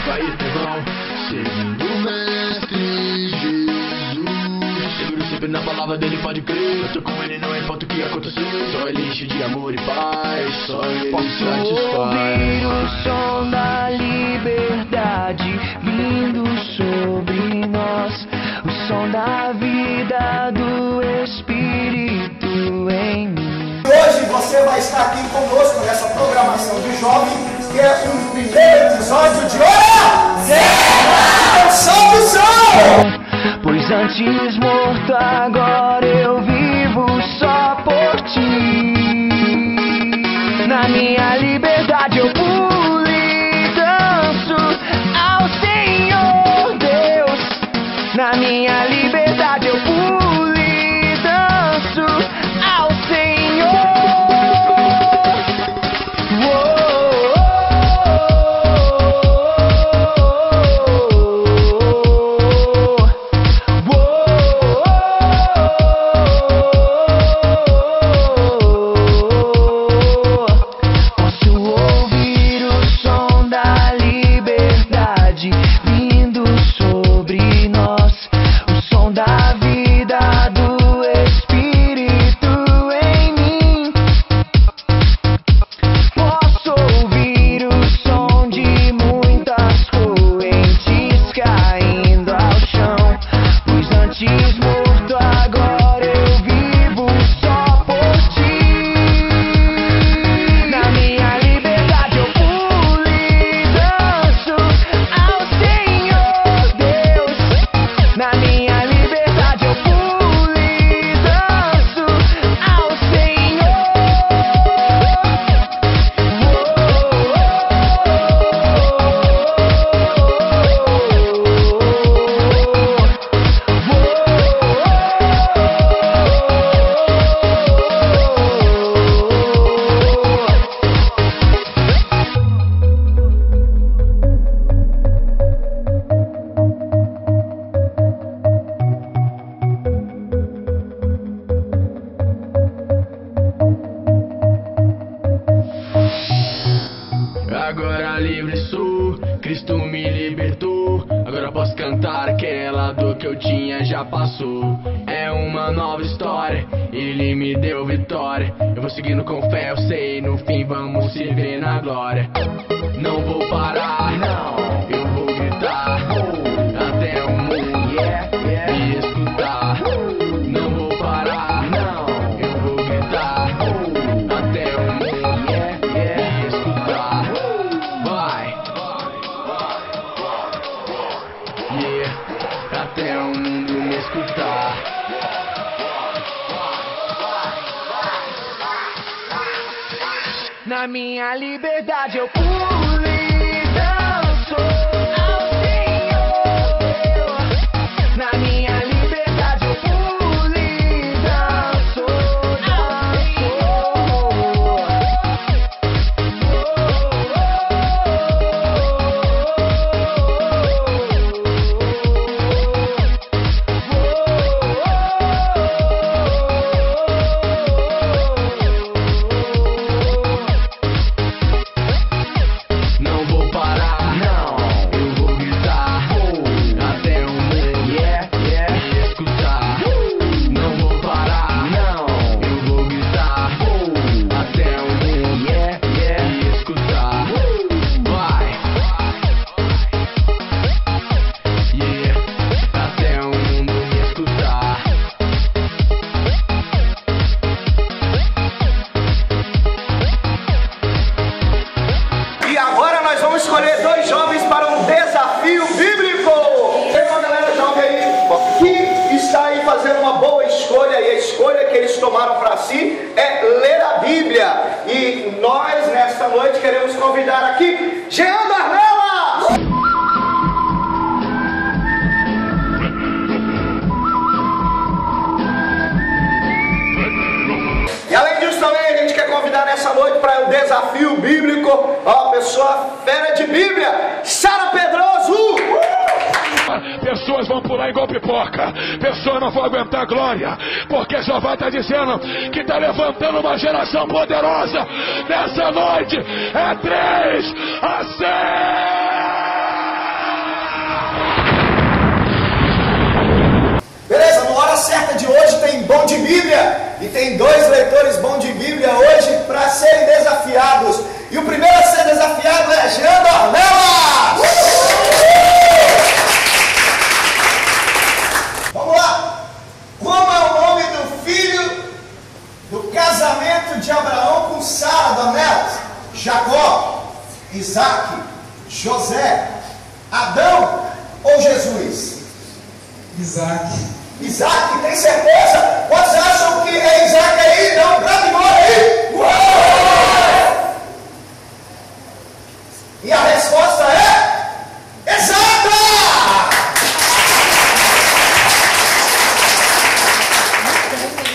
Vai irmão, seguindo o mestre Jesus. Seguro sempre na palavra dele, pode crer. Eu tô com ele, não importa o que acontecer. Só ele enche de amor e paz, só ele satisfaz. Ouvir o som da liberdade vindo sobre nós, o som da vida do Espírito em mim. Hoje você vai estar aqui conosco nessa programação de jovem, que é um primeiro episódio de Oração do Som! Pois antes morto, agora eu vivo só por ti. Na minha liberdade eu pulo e danço ao Senhor Deus. Na minha liberdade eu pulo e danço ao Senhor. Agora livre sou, Cristo me libertou. Agora posso cantar, aquela dor que eu tinha já passou. É uma nova história, Ele me deu vitória. Eu vou seguindo com fé, eu sei, no fim vamos se ver na glória. Não vou parar, não, eu vou gritar até o mundo me escutar. Não vou parar, não, eu vou gritar até o mundo me escutar. Vai, até o mundo me escutar. Na minha liberdade eu pulo e danço ao Senhor. Na minha liberdade eu pulo e danço ao Senhor. pessoas vão pular igual pipoca. Pessoas não vão aguentar glória, porque Jeová está dizendo que está levantando uma geração poderosa nessa noite. É 3 a 6. Beleza, na hora certa de hoje tem Bom de Bíblia. E tem 2 leitores Bom de Bíblia hoje para serem desafiados. E o primeiro a ser desafiado é Jean Dornelas. Vamos lá. Como é o nome do filho do casamento de Abraão com Sara Dornelas? Jacó, Isaac, José, Adão ou Jesus? Isaac. Isaac, tem certeza? Quantos acham que é Isaac aí? Dá um grande glória aí! Uou! E a resposta é exata!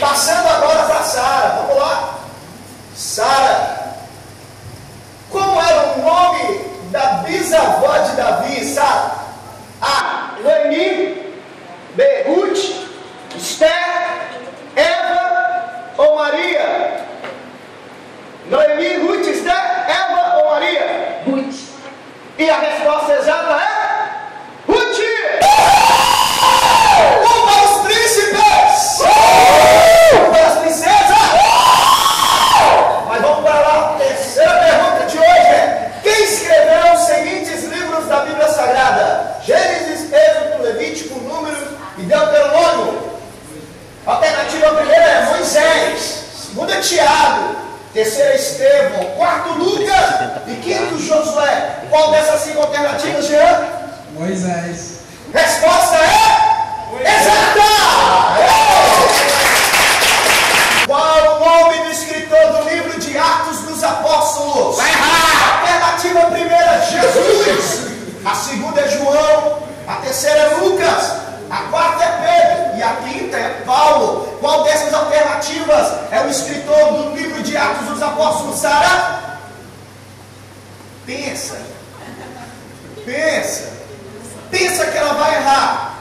Passando agora para Sara, vamos lá. Sara, como era o nome da bisavó de Davi, Sara? A. Noemi, B. Ruth, Esther, Eva ou Maria? Noemi, Ruth, Esther, Eva ou Maria? Ruth. E a resposta exata é Ruth! Para os príncipes! Para as princesas! Mas vamos para lá. A terceira pergunta de hoje é: quem escreveu os seguintes livros da Bíblia Sagrada? Gênesis, Êxodo, Levítico, Números e Deuteronômio. A alternativa primeira é Moisés, segunda é Tiago, terceira é Estevão, quarto Lucas e quinto Josué. Qual dessas 5 alternativas, Jean? Moisés. Resposta é exata! Qual o nome do escritor do livro de Atos dos Apóstolos? Vai errar! Alternativa primeira, Jesus. A segunda é João. A terceira é Lucas. A quarta é Pedro. E a quinta é Paulo. Qual dessas alternativas é o escritor do livro de Atos dos Apóstolos, Sara? Pensa. Pensa. Pensa que ela vai errar.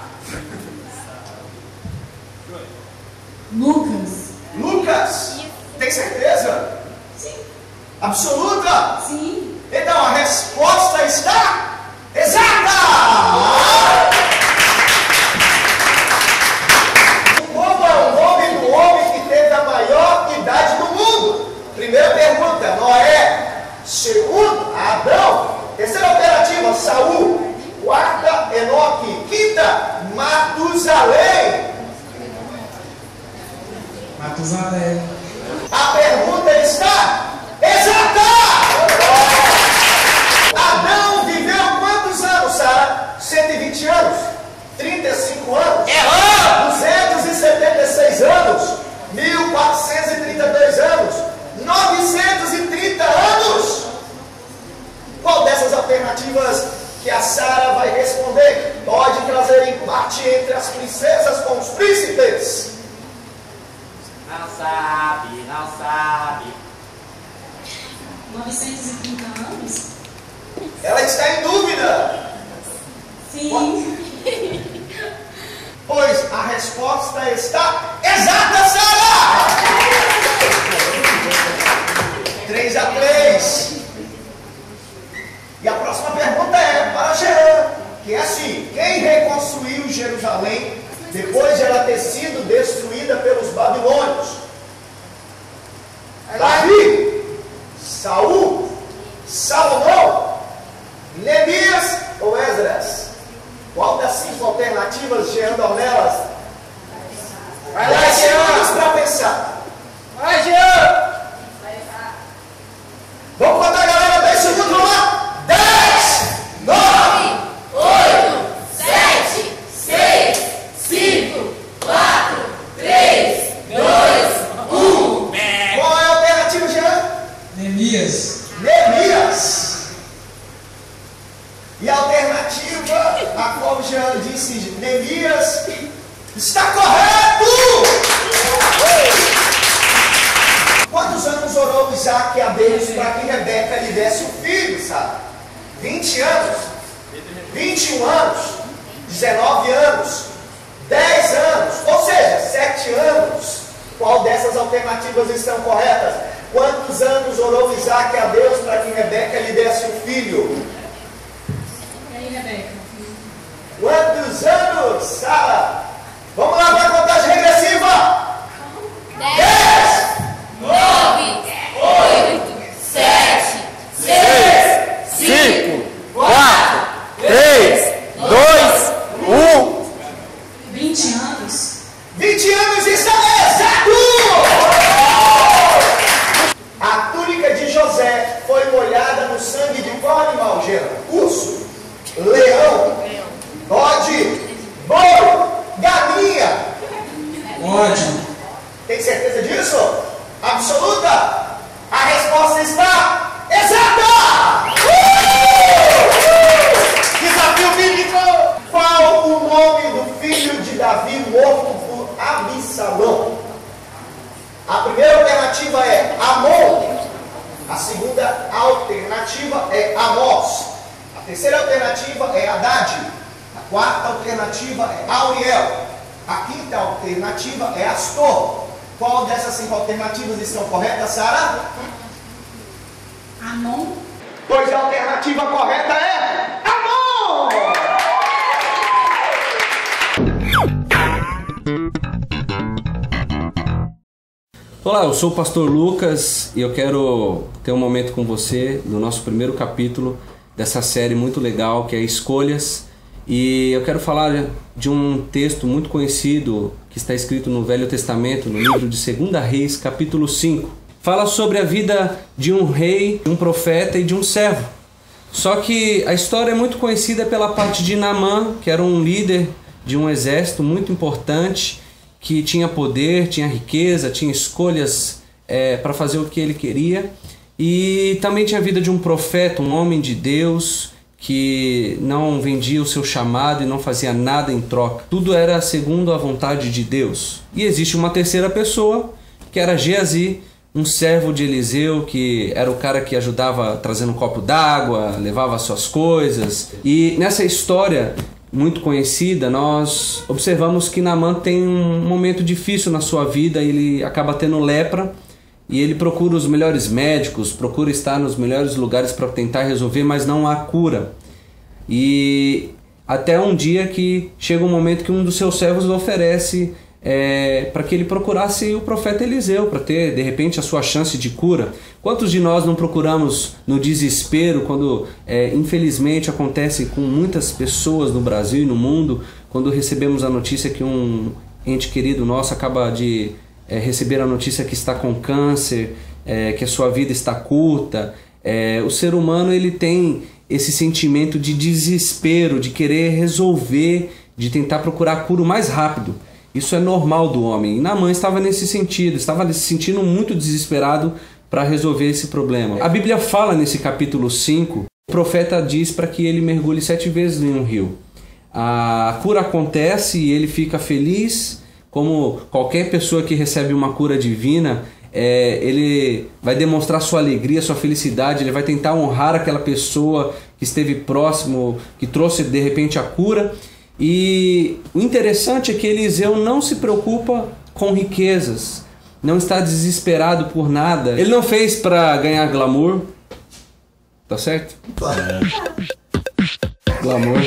Lucas. Lucas. Tem certeza? Sim. Absoluta? Sim. Então a resposta está exata! Como é o nome do homem que teve a maior idade do mundo? Primeira pergunta, Noé. Segundo, Adão. Terceira alternativa, Saul. Quarta, Enoque. Quinta, Matusalém. Matusalém. A pergunta está exata! Adão viveu quantos anos, Sara? 120 anos? 35 anos? Errou! 276 anos? 1432 anos? 930 anos? Qual dessas alternativas que a Sara vai responder pode trazer empate entre as princesas com os príncipes? Não sabe, não sabe. 930 anos? Ela está em dúvida. Sim. Pois a resposta está exata, Sara! 3 a 3. E a próxima pergunta é para Jean, que é assim: quem reconstruiu Jerusalém depois de ela ter sido destruída pelos babilônios? Davi, Saul, Salomão, Neemias ou Esdras? Qual das 5 alternativas, Jean Dornelas? Vai lá, Jean, para pensar. Vai, Jean! Vamos contar, galera, 10 segundos, vamos lá! 10, 9, 8, 7, 6, 5, 4, 3, 2, 1. qual é a alternativa, Jean? Neemias. Neemias. E a alternativa, a qual Jean disse Neemias, está correto! Quantos anos orou Isaac a Deus para que Rebeca lhe desse o filho, sabe? 20 anos? 21 anos? 19 anos, 10 anos, ou seja, 7 anos. Qual dessas alternativas estão corretas? Quantos anos orou Isaac a Deus para que Rebeca lhe desse um filho? E aí, Rebeca? Quantos anos, Sara? Vamos lá para a contagem regressiva. 10, 9, 8, 7, 6, 5, 4, 3, 2, 1. 20 anos? 20 anos está exato! A túnica de José foi molhada no sangue de qual animal, Gera? Urso, leão, bode, boi, galinha. Bode. Tem certeza disso? Absoluta? A resposta está exata! Desafio bíblico! Qual o nome do filho de Davi morto por Absalão? A primeira alternativa é Amon. A segunda alternativa é Amós. A terceira alternativa é Haddad. A quarta alternativa é Auriel. A quinta alternativa é Astor. Qual dessas 5 alternativas estão corretas, Sara? Amon? Pois a alternativa correta é Amon! Olá, eu sou o pastor Lucas e eu quero ter um momento com você no nosso primeiro capítulo dessa série muito legal que é Escolhas. E eu quero falar de um texto muito conhecido que está escrito no Velho Testamento, no livro de 2 Reis, capítulo 5. Fala sobre a vida de um rei, de um profeta e de um servo. Só que a história é muito conhecida pela parte de Naamã, que era um líder de um exército muito importante, que tinha poder, tinha riqueza, tinha escolhas para fazer o que ele queria. E também tinha a vida de um profeta, um homem de Deus, que não vendia o seu chamado e não fazia nada em troca. Tudo era segundo a vontade de Deus. E existe uma terceira pessoa, que era Geazi, um servo de Eliseu, que era o cara que ajudava trazendo um copo d'água, levava as suas coisas. E nessa história muito conhecida, nós observamos que Naamã tem um momento difícil na sua vida, ele acaba tendo lepra e ele procura os melhores médicos, procura estar nos melhores lugares para tentar resolver, mas não há cura. E até um dia que chega um momento que um dos seus servos oferece para que ele procurasse o profeta Eliseu, para ter de repente a sua chance de cura. Quantos de nós não procuramos no desespero, quando infelizmente acontece com muitas pessoas no Brasil e no mundo, quando recebemos a notícia que um ente querido nosso acaba de receber a notícia que está com câncer, que a sua vida está curta. O ser humano ele tem esse sentimento de desespero, de querer resolver, de tentar procurar a cura o mais rápido. Isso é normal do homem. E Naamã estava nesse sentido, estava se sentindo muito desesperado para resolver esse problema. A Bíblia fala nesse capítulo 5, o profeta diz para que ele mergulhe 7 vezes em um rio. A cura acontece e ele fica feliz, como qualquer pessoa que recebe uma cura divina, ele vai demonstrar sua alegria, sua felicidade, ele vai tentar honrar aquela pessoa que esteve próximo, que trouxe de repente a cura. E o interessante é que Eliseu não se preocupa com riquezas, não está desesperado por nada. Ele não fez para ganhar glamour, tá certo? Glamour.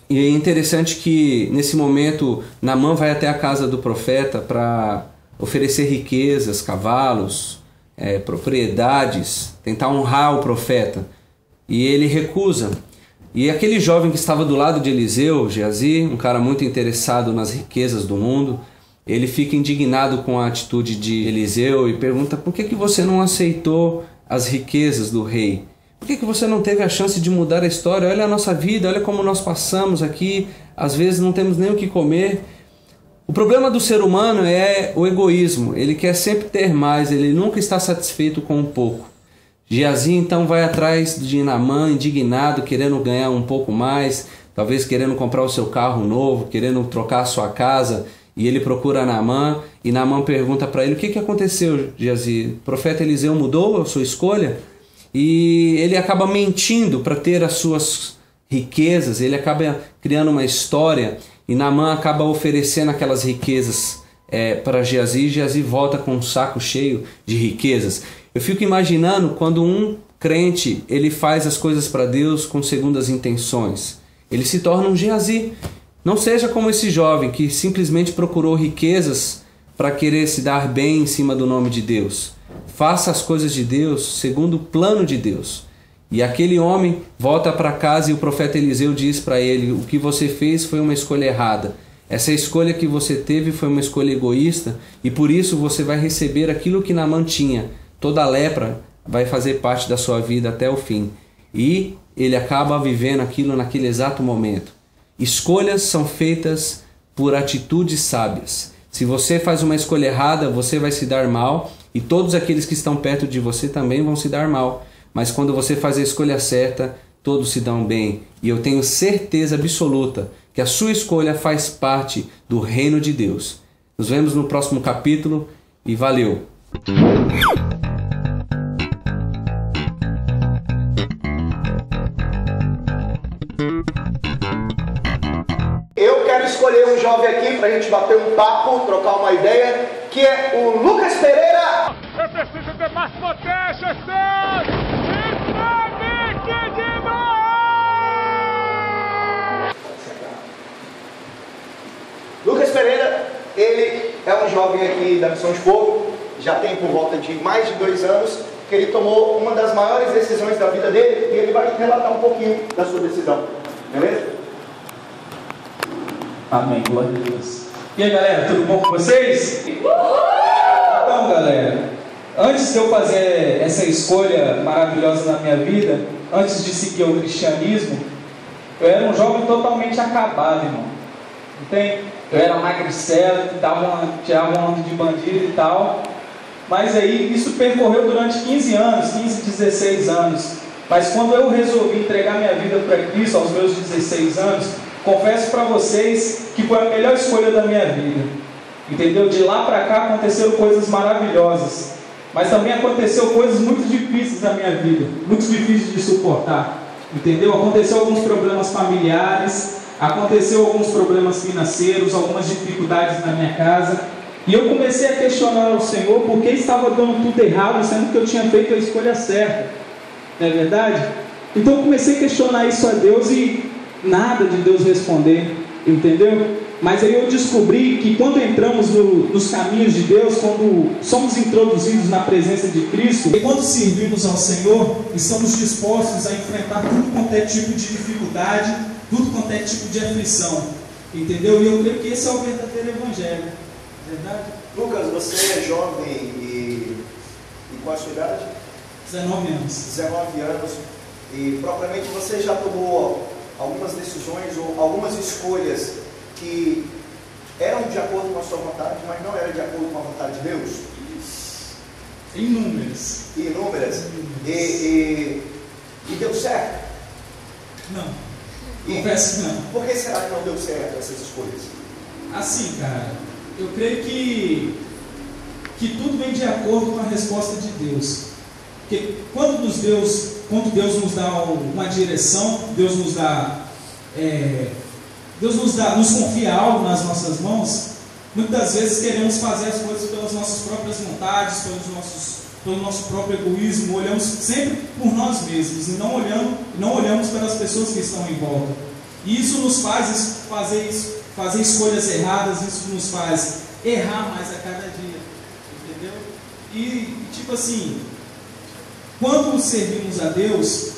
E é interessante que nesse momento Naamã vai até a casa do profeta para oferecer riquezas, cavalos, propriedades, tentar honrar o profeta. E ele recusa. E aquele jovem que estava do lado de Eliseu, Geazi, um cara muito interessado nas riquezas do mundo, ele fica indignado com a atitude de Eliseu e pergunta: por que você não aceitou as riquezas do rei? Por que você não teve a chance de mudar a história? Olha a nossa vida, olha como nós passamos aqui, às vezes não temos nem o que comer. O problema do ser humano é o egoísmo, ele quer sempre ter mais, ele nunca está satisfeito com um pouco. Geazi então vai atrás de Naamã, indignado, querendo ganhar um pouco mais, talvez querendo comprar o seu carro novo, querendo trocar a sua casa, e ele procura Naamã, e Naamã pergunta para ele: o que aconteceu, Geazi? O profeta Eliseu mudou a sua escolha? E ele acaba mentindo para ter as suas riquezas, ele acaba criando uma história e Naamã acaba oferecendo aquelas riquezas para Geazi, e Geazi volta com um saco cheio de riquezas. Eu fico imaginando quando um crente ele faz as coisas para Deus com segundas intenções. Ele se torna um Geazi. Não seja como esse jovem que simplesmente procurou riquezas para querer se dar bem em cima do nome de Deus. Faça as coisas de Deus segundo o plano de Deus. E aquele homem volta para casa e o profeta Eliseu diz para ele: o que você fez foi uma escolha errada. Essa escolha que você teve foi uma escolha egoísta e por isso você vai receber aquilo que Naamã tinha. Toda a lepra vai fazer parte da sua vida até o fim. E ele acaba vivendo aquilo naquele exato momento. Escolhas são feitas por atitudes sábias. Se você faz uma escolha errada, você vai se dar mal e todos aqueles que estão perto de você também vão se dar mal. Mas quando você faz a escolha certa, todos se dão bem. E eu tenho certeza absoluta que a sua escolha faz parte do reino de Deus. Nos vemos no próximo capítulo e valeu! Eu quero escolher um jovem aqui para a gente bater um papo, trocar uma ideia, que é o Lucas Pereira. Eu preciso ter mais potência, Senhor! Que demais! Lucas Pereira, ele é um jovem aqui da Missão de Fogo, já tem por volta de mais de 2 anos, que ele tomou uma das maiores decisões da vida dele e ele vai relatar um pouquinho da sua decisão, beleza? Amém, glória a Deus. E aí, galera, tudo bom com vocês? Então, galera, antes de eu fazer essa escolha maravilhosa na minha vida, antes de seguir o cristianismo, eu era um jovem totalmente acabado, irmão. Entende? Eu era magricelo, tirava uma onda de bandido e tal. Mas aí isso percorreu durante 15 anos, 15, 16 anos. Mas quando eu resolvi entregar minha vida para Cristo aos meus 16 anos, confesso para vocês que foi a melhor escolha da minha vida. Entendeu? De lá para cá aconteceram coisas maravilhosas. Mas também aconteceu coisas muito difíceis na minha vida, muito difíceis de suportar. Entendeu? Aconteceu alguns problemas familiares, aconteceu alguns problemas financeiros, algumas dificuldades na minha casa. E eu comecei a questionar ao Senhor porque estava dando tudo errado, sendo que eu tinha feito a escolha certa. Não é verdade? Então eu comecei a questionar isso a Deus e nada de Deus responder. Entendeu? Mas aí eu descobri que quando entramos nos caminhos de Deus, quando somos introduzidos na presença de Cristo, e quando servimos ao Senhor, estamos dispostos a enfrentar tudo quanto é tipo de dificuldade, tudo quanto é tipo de aflição. Entendeu? E eu creio que esse é o verdadeiro Evangelho. Verdade? Lucas, você é jovem e qual a sua idade? 19 anos. 19 anos. E propriamente você já tomou algumas decisões ou algumas escolhas que eram de acordo com a sua vontade, mas não eram de acordo com a vontade de Deus? Inúmeras. Inúmeras. E deu certo? Não. Confesso que não. Por que será que não deu certo essas escolhas? Assim, cara, eu creio que tudo vem de acordo com a resposta de Deus. Porque quando Deus nos dá uma direção, Deus nos confia algo nas nossas mãos, muitas das vezes queremos fazer as coisas pelas nossas próprias vontades, pelo nosso próprio egoísmo, olhamos sempre por nós mesmos e não olhamos pelas pessoas que estão em volta. E isso nos faz fazer escolhas erradas, isso nos faz errar mais a cada dia, entendeu? E tipo assim, quando servimos a Deus,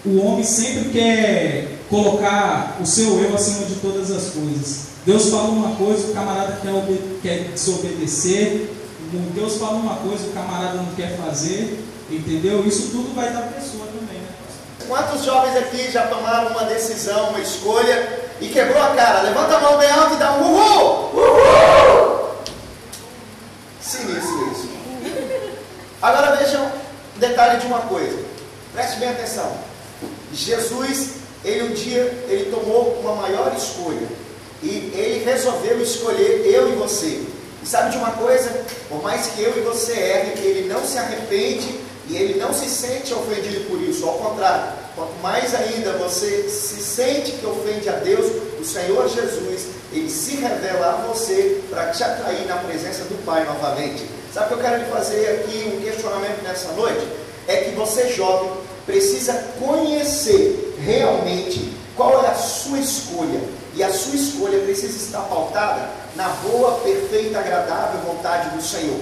o homem sempre quer colocar o seu eu acima de todas as coisas. Deus fala uma coisa, o camarada quer desobedecer. Deus fala uma coisa, o camarada não quer fazer. Entendeu? Isso tudo vai da pessoa também, né, pastor? Quantos jovens aqui já tomaram uma decisão, uma escolha e quebrou a cara? Levanta a mão bem alto e dá um uhul! Uhul! Sinistro isso. Agora vejam um detalhe de uma coisa. Preste bem atenção. Jesus, um dia tomou uma maior escolha. E ele resolveu escolher eu e você. E sabe de uma coisa? Por mais que eu e você errem, ele não se arrepende e ele não se sente ofendido por isso. Ao contrário, quanto mais ainda você se sente que ofende a Deus, o Senhor Jesus, Ele se revela a você para te atrair na presença do Pai novamente. Sabe o que eu quero lhe fazer aqui, um questionamento nessa noite? É que você, jovem, precisa conhecer realmente qual é a sua escolha. E a sua escolha precisa estar pautada na boa, perfeita, agradável vontade do Senhor.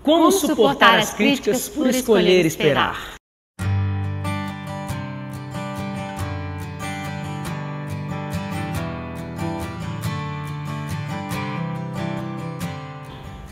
Como suportar as críticas por escolher esperar.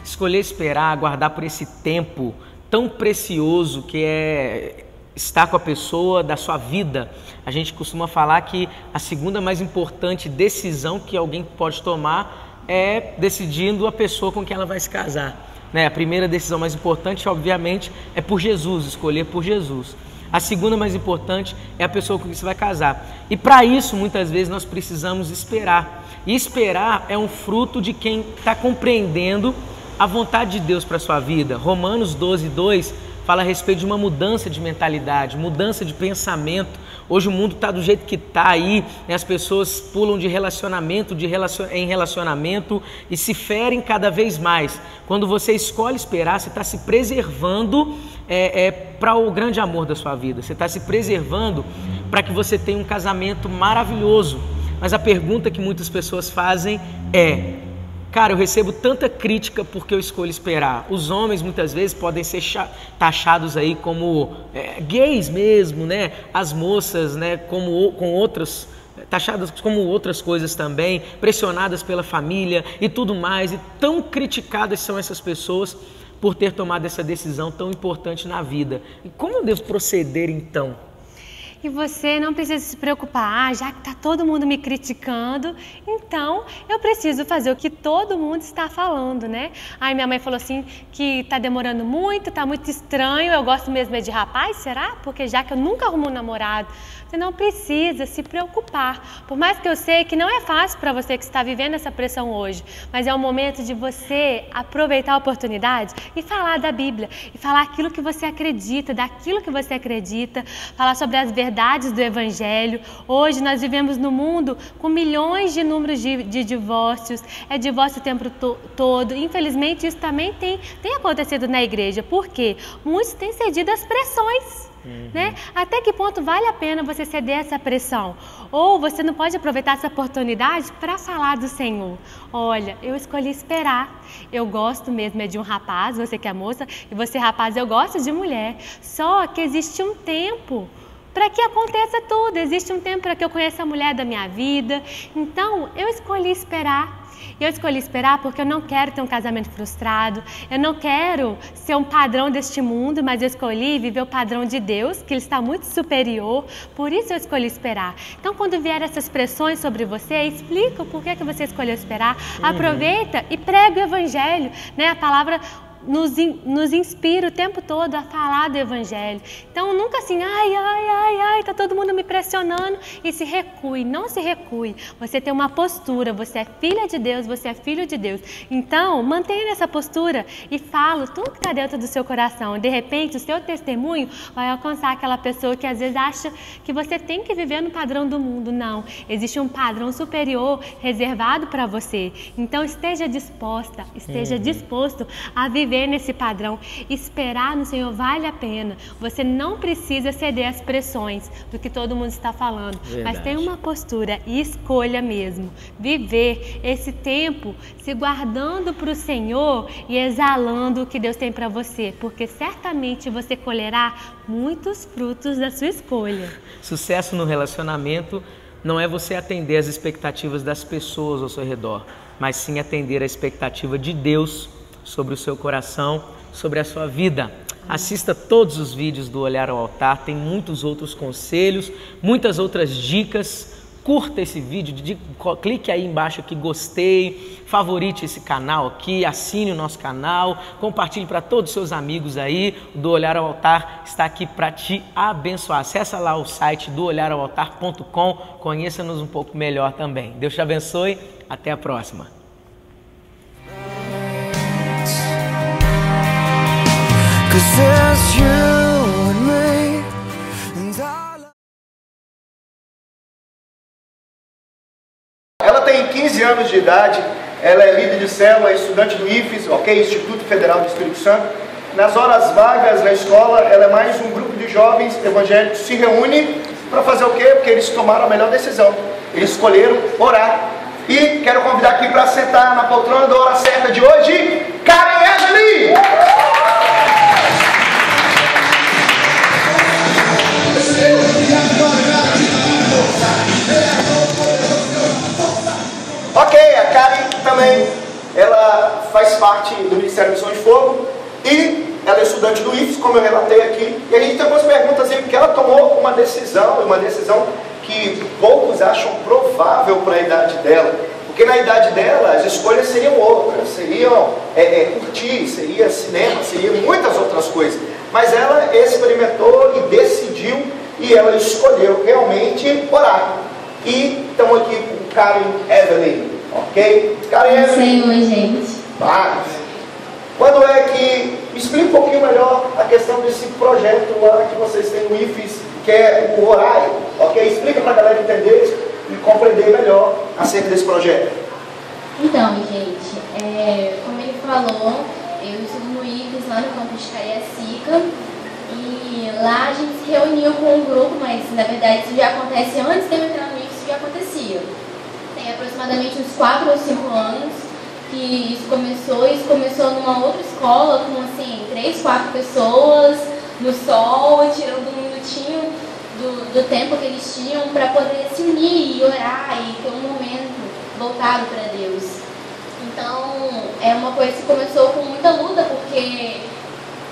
Escolher esperar, aguardar por esse tempo tão precioso que é estar com a pessoa da sua vida. A gente costuma falar que a segunda mais importante decisão que alguém pode tomar é decidindo a pessoa com quem ela vai se casar. A primeira decisão mais importante, obviamente, é por Jesus, escolher por Jesus. A segunda mais importante é a pessoa com quem você vai casar. E para isso, muitas vezes, nós precisamos esperar. E esperar é um fruto de quem está compreendendo a vontade de Deus para a sua vida. Romanos 12:2 fala a respeito de uma mudança de mentalidade, mudança de pensamento. Hoje o mundo está do jeito que está aí, as pessoas pulam de relacionamento em relacionamento e se ferem cada vez mais. Quando você escolhe esperar, você está se preservando para o grande amor da sua vida. Você está se preservando para que você tenha um casamento maravilhoso. Mas a pergunta que muitas pessoas fazem é: cara, eu recebo tanta crítica porque eu escolho esperar. Os homens muitas vezes podem ser taxados aí como gays mesmo, né? As moças, né? Taxadas como outras coisas também, pressionadas pela família e tudo mais. E tão criticadas são essas pessoas por ter tomado essa decisão tão importante na vida. E como eu devo proceder então? E você não precisa se preocupar, já que está todo mundo me criticando, então eu preciso fazer o que todo mundo está falando, né? Aí minha mãe falou assim que está demorando muito, está muito estranho, eu gosto mesmo de rapaz, será? Porque já que eu nunca arrumo um namorado, você não precisa se preocupar. Por mais que eu sei que não é fácil para você que está vivendo essa pressão hoje, mas é o momento de você aproveitar a oportunidade e falar da Bíblia, e falar aquilo que você acredita, daquilo que você acredita, falar sobre as verdades do Evangelho. Hoje nós vivemos no mundo com milhões de números de divórcios, é divórcio o tempo todo. Infelizmente isso também tem acontecido na igreja, porque muitos têm cedido às pressões. Né? Até que ponto vale a pena você ceder essa pressão? Ou você não pode aproveitar essa oportunidade para falar do Senhor? Olha, eu escolhi esperar. Eu gosto mesmo de um rapaz, você que é moça, e você rapaz, eu gosto de mulher. Só que existe um tempo para que aconteça tudo. Existe um tempo para que eu conheça a mulher da minha vida. Então, eu escolhi esperar. Eu escolhi esperar porque eu não quero ter um casamento frustrado, eu não quero ser um padrão deste mundo, mas eu escolhi viver o padrão de Deus, que Ele está muito superior, por isso eu escolhi esperar. Então, quando vier essas pressões sobre você, explica o porquê que você escolheu esperar, aproveita e prega o Evangelho, né? A palavra nos inspira o tempo todo a falar do Evangelho. Então nunca assim, tá todo mundo me pressionando, e se recue, não se recue. Você tem uma postura, você é filha de Deus, você é filho de Deus. Então mantenha essa postura e fala tudo que está dentro do seu coração. De repente o seu testemunho vai alcançar aquela pessoa que às vezes acha que você tem que viver no padrão do mundo. Não, existe um padrão superior reservado para você. Então esteja disposta, esteja disposto a viver nesse padrão. Esperar no Senhor vale a pena. Você não precisa ceder às pressões do que todo mundo está falando. Verdade. Mas tenha uma postura e escolha mesmo viver esse tempo se guardando para o Senhor e exalando o que Deus tem para você, porque certamente você colherá muitos frutos da sua escolha. Sucesso no relacionamento não é você atender às expectativas das pessoas ao seu redor, mas sim atender à expectativa de Deus sobre o seu coração, sobre a sua vida. Assista todos os vídeos do Olhar ao Altar, tem muitos outros conselhos, muitas outras dicas. Curta esse vídeo, clique aí embaixo aqui, gostei, favorite esse canal aqui, assine o nosso canal, compartilhe para todos os seus amigos aí. O do Olhar ao Altar está aqui para te abençoar. Acessa lá o site do olharaualtar.com, conheça-nos um pouco melhor também. Deus te abençoe, até a próxima. Ela tem 15 anos de idade, ela é líder de célula, é estudante do IFES, ok? Instituto Federal do Espírito Santo. Nas horas vagas na escola, ela é mais um grupo de jovens evangélicos que se reúne para fazer o quê? Porque eles tomaram a melhor decisão. Eles escolheram orar. E quero convidar aqui para sentar na poltrona da hora certa de hoje, Karen Ashley! também ela faz parte do Ministério Missão de Fogo e ela é estudante do IFES, como eu relatei aqui. E a gente tem algumas perguntas aí, porque ela tomou uma decisão que poucos acham provável para a idade dela. Porque na idade dela as escolhas seriam outras, seriam curtir, seria cinema, seria muitas outras coisas. Mas ela experimentou e decidiu, e ela escolheu realmente orar. E estamos aqui com Karen Evelyn, ok? Karen Evelyn. Senhor, gente. Quando é que... Me explica um pouquinho melhor a questão desse projeto lá que vocês têm no IFES, que é o horário, ok? Explica para a galera entender e compreender melhor acerca desse projeto. Então, gente, como ele falou, eu estudo no IFES lá no campus de Cariacica, e lá a gente se reuniu com um grupo, mas na verdade isso já acontece antes de eu entrar no IFES, isso já acontecia. Tem aproximadamente uns 4 ou 5 anos que isso começou numa outra escola com assim 3, 4 pessoas no sol, tirando um minutinho do tempo que eles tinham para poder se unir e orar e ter um momento voltado para Deus. Então é uma coisa que começou com muita luta, porque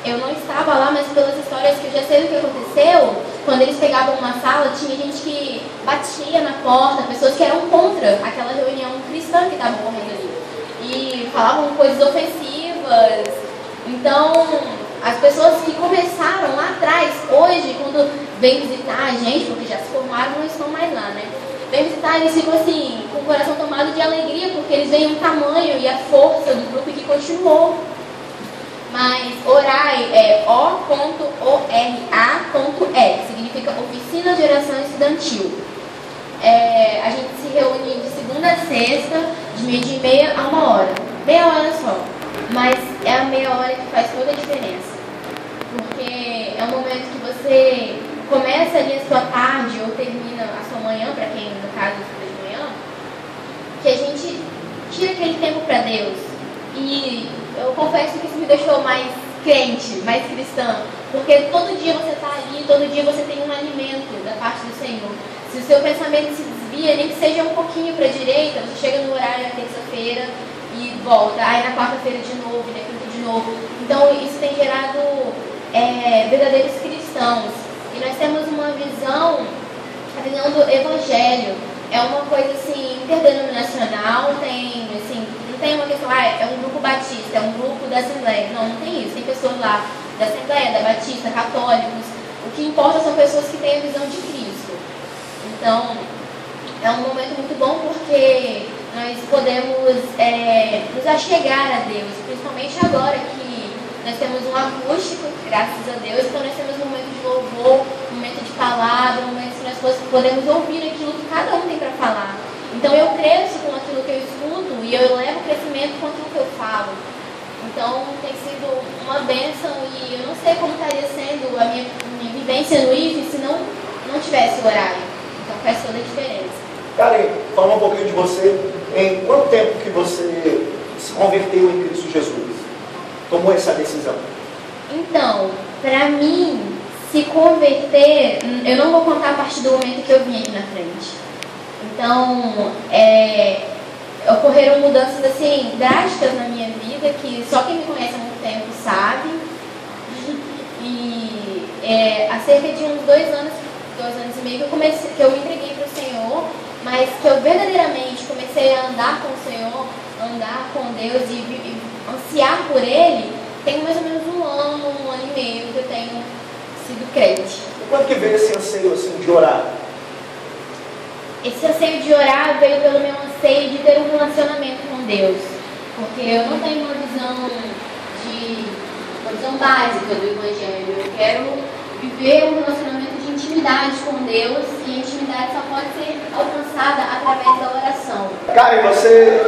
eu não estava lá, mas pelas histórias que eu já sei o que aconteceu, quando eles pegavam uma sala, tinha gente que batia na porta, pessoas que eram contra aquela reunião cristã que estava ocorrendo ali. E falavam coisas ofensivas. Então, as pessoas que começaram lá atrás, hoje, quando vem visitar a gente, porque já se formaram, não estão mais lá, né? Vem visitar, eles ficam assim, com o coração tomado de alegria, porque eles veem o tamanho e a força do grupo que continuou. Mas Orai é O.ORA.E, significa Oficina de Oração Estudantil. A gente se reúne de segunda a sexta, de 12h30 a 1h. Meia hora só. Mas é a meia hora que faz toda a diferença. Porque é um momento que você começa ali a sua tarde ou termina a sua manhã, para quem no caso estuda de manhã, que a gente tira aquele tempo para Deus. E eu confesso que isso me deixou mais crente, mais cristã. Porque todo dia você está ali, todo dia você tem um alimento da parte do Senhor. Se o seu pensamento se desvia, nem que seja um pouquinho para a direita, você chega no horário na terça-feira e volta. Aí na quarta-feira de novo, e na quinta de novo. Então isso tem gerado verdadeiros cristãos. E nós temos uma visão, a visão do Evangelho. É uma coisa assim, interdenominacional, tem assim, não tem uma questão, é um grupo batista, é um grupo da Assembleia. Não tem isso. Tem pessoas lá da Assembleia, da Batista, católicos. O que importa são pessoas que têm a visão de Cristo. Então, é um momento muito bom porque nós podemos nos achegar a Deus, principalmente agora que nós temos um acústico, graças a Deus, então nós temos um momento de louvor, um momento de palavra, um momento que nós podemos ouvir aquilo que cada um tem para falar. Então eu cresço com aquilo que eu escuto e eu levo crescimento com aquilo que eu falo. Então tem sido uma bênção e eu não sei como estaria sendo a minha vivência no IFES se não tivesse o horário. Então faz toda a diferença. Karen, fala um pouquinho de você. Em quanto tempo que você se converteu em Cristo Jesus? Tomou essa decisão? Então, para mim, se converter, eu não vou contar a partir do momento que eu vim aqui na frente. Então, ocorreram mudanças assim, drásticas na minha vida, que só quem me conhece há muito tempo sabe. E há cerca de uns 2 anos e meio que eu me entreguei para o Senhor, mas que eu verdadeiramente comecei a andar com o Senhor, andar com Deus e ansiar por Ele, tem mais ou menos 1 ano e meio que eu tenho sido crente. E quando que veio esse anseio assim, de orar? Esse anseio de orar veio pelo meu anseio de ter um relacionamento com Deus. Porque eu não tenho uma visão básica do Evangelho. Eu quero viver um relacionamento de intimidade com Deus, e a intimidade só pode ser alcançada através da oração. Karen, você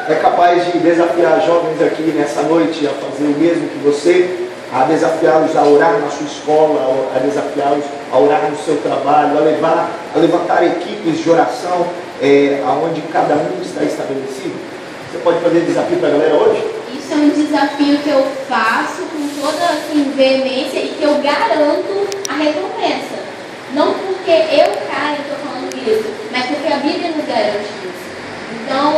é capaz de desafiar jovens aqui nessa noite a fazer o mesmo que você, a desafiá-los a orar na sua escola, a desafiá-los a orar no seu trabalho, a levantar equipes de oração aonde cada um está estabelecido? Você pode fazer desafio para a galera hoje? Isso é um desafio que eu faço com toda assim, veemência e que eu garanto a recompensa. Não porque eu, Karen, estou falando isso, mas porque a Bíblia nos garante isso. Então,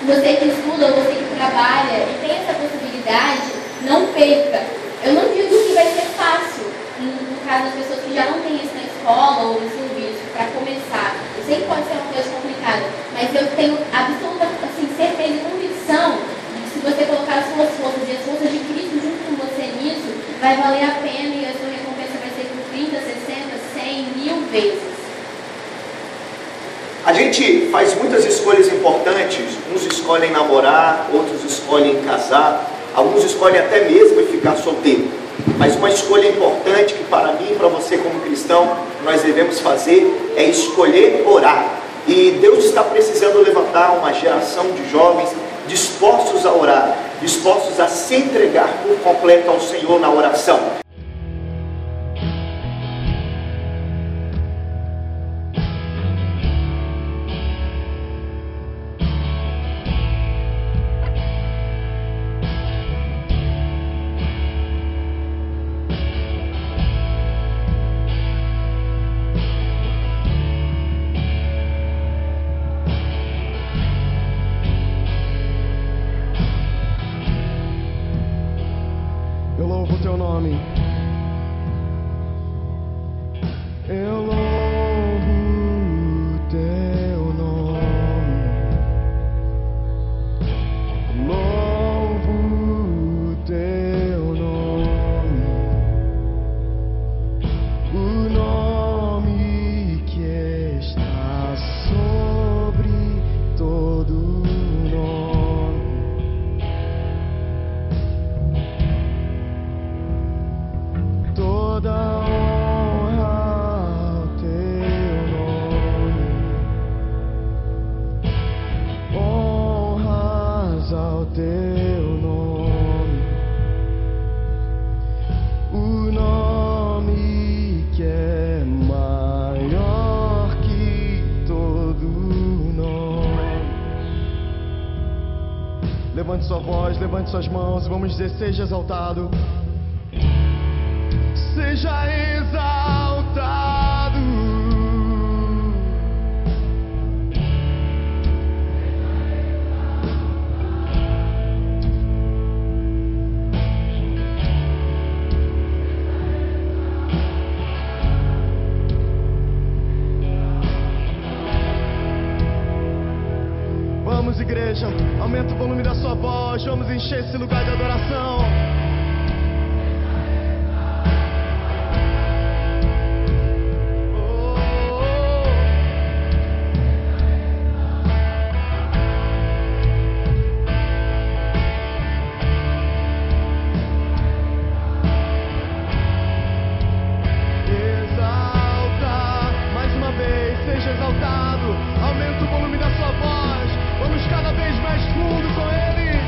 Você que estuda, você que trabalha e tem essa possibilidade, não perca. Eu não digo que vai ser fácil, no caso das pessoas que já não têm isso na escola ou no serviço, para começar. Eu sei que pode ser uma coisa complicada, mas eu tenho absoluta certeza e convicção de que se você colocar as suas forças e as forças de Cristo junto com você nisso, vai valer a pena e a sua recompensa vai ser por 30, 60, 100, 1000 vezes. A gente faz muitas escolhas importantes, uns escolhem namorar, outros escolhem casar, alguns escolhem até mesmo ficar solteiro. Mas uma escolha importante que para mim e para você como cristão, nós devemos fazer é escolher orar. E Deus está precisando levantar uma geração de jovens dispostos a orar, dispostos a se entregar por completo ao Senhor na oração. Eu louvo o teu nome. Eu louvo o teu nome. Louvo o teu nome. O nome que está sobre todo nome. Toda honra ao teu nome, honras ao teu nome, o nome que é maior que todo nome. Levante sua voz, levante suas mãos, vamos dizer: seja exaltado. Seja exaltado. Vamos, igreja, aumenta o volume da sua voz, vamos encher esse lugar de adoração. Seja exaltado, aumenta o volume da sua voz, vamos cada vez mais fundo com Ele.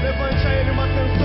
Levante a Ele uma canção.